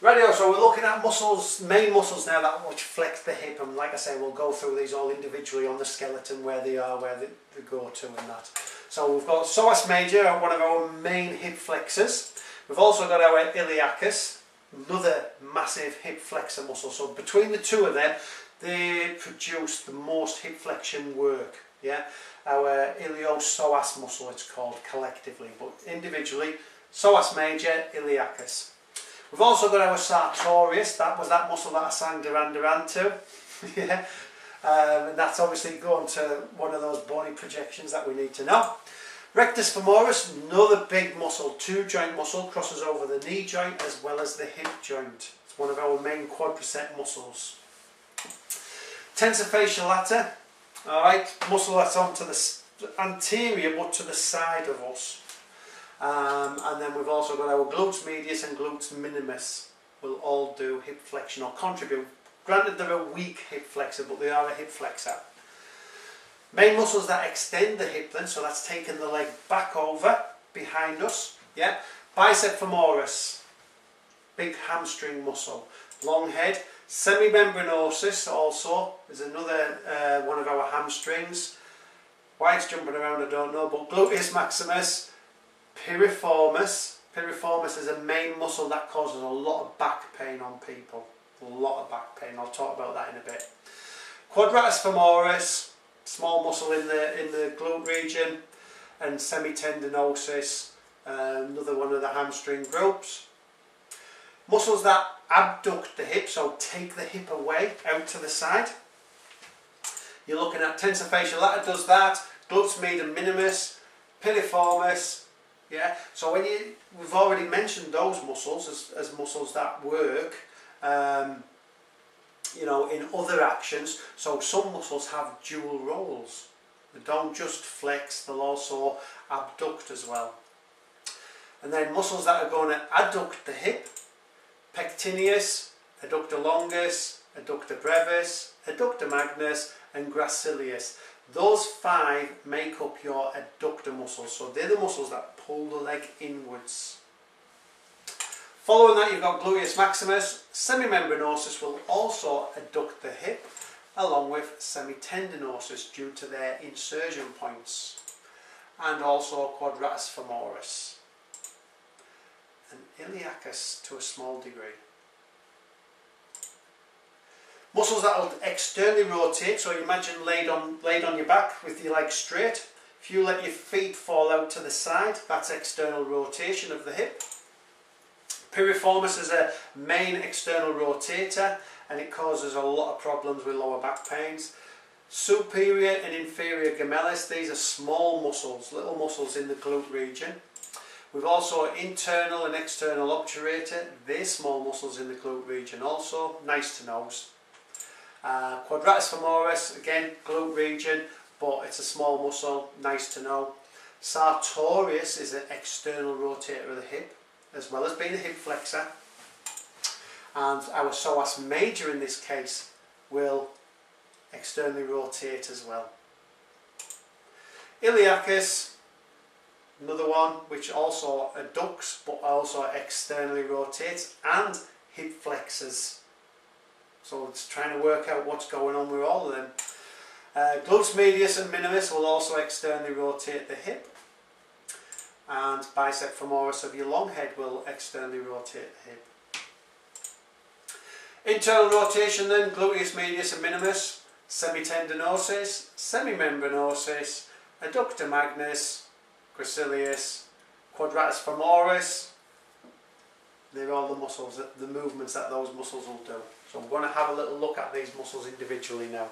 Radio, so we're looking at muscles, main muscles now that which flex the hip, and like I say, we'll go through these all individually on the skeleton, where they are, where they go to and that. So we've got Psoas Major, one of our main hip flexors. We've also got our iliacus, another massive hip flexor muscle. So between the two of them, they produce the most hip flexion work. Yeah, our iliopsoas muscle, it's called collectively, but individually, Psoas Major, iliacus. We've also got our sartorius, that was that muscle that I sang Duran Duran to. Yeah. And that's obviously going to one of those bony projections that we need to know. Rectus femoris, another big muscle, two joint muscle, crosses over the knee joint as well as the hip joint. It's one of our main quadricep muscles. Tensor fasciae latae, alright, muscle that's onto the anterior but to the side of us. And then we've also got our Gluteus Medius and Gluteus Minimus will all do hip flexion or contribute. Granted, they're a weak hip flexor, but they are a hip flexor. Main muscles that extend the hip then, so that's taking the leg back over behind us. Yeah, Biceps femoris, big hamstring muscle. Long head. Semitendinosus also is another one of our hamstrings. Why it's jumping around I don't know, but Gluteus maximus. Piriformis. Piriformis is a main muscle that causes a lot of back pain on people. A lot of back pain. I'll talk about that in a bit. Quadratus femoris, small muscle in the glute region, and semitendinosus, another one of the hamstring groups. Muscles that abduct the hip, so take the hip away out to the side. You're looking at tensor fasciae latae does that. Gluteus medius and minimus, piriformis. Yeah, so we've already mentioned those muscles as muscles that work, you know, in other actions. So some muscles have dual roles. They don't just flex; they'll also abduct as well. And then muscles that are going to adduct the hip: Pectineus, Adductor longus, Adductor brevis, Adductor magnus, and gracilis. Those five make up your adductor muscles, so they're the muscles that pull the leg inwards. Following that, you've got Gluteus maximus. Semimembranosus will also adduct the hip, along with semitendinosus due to their insertion points, and also quadratus femoris, and iliacus to a small degree. Muscles that will externally rotate, so you imagine laid on your back with your legs straight. If you let your feet fall out to the side, that's external rotation of the hip. Piriformis is a main external rotator, and it causes a lot of problems with lower back pains. Superior and inferior gemellus, these are small muscles, little muscles in the glute region. We've also internal and external obturator, they're small muscles in the glute region also, nice to know. Quadratus femoris, again glute region, but it's a small muscle, nice to know. Sartorius is an external rotator of the hip, as well as being a hip flexor. And our psoas major in this case will externally rotate as well. Iliacus, another one which also adducts but also externally rotates and hip flexors. So it's trying to work out what's going on with all of them. Gluteus medius and minimus will also externally rotate the hip, and biceps femoris of your long head will externally rotate the hip. Internal rotation then, Gluteus medius and minimus, semitendinosus, semimembranosus, adductor magnus, gracilis, quadratus femoris. They're all the muscles, the movements that those muscles will do. So I'm going to have a little look at these muscles individually now.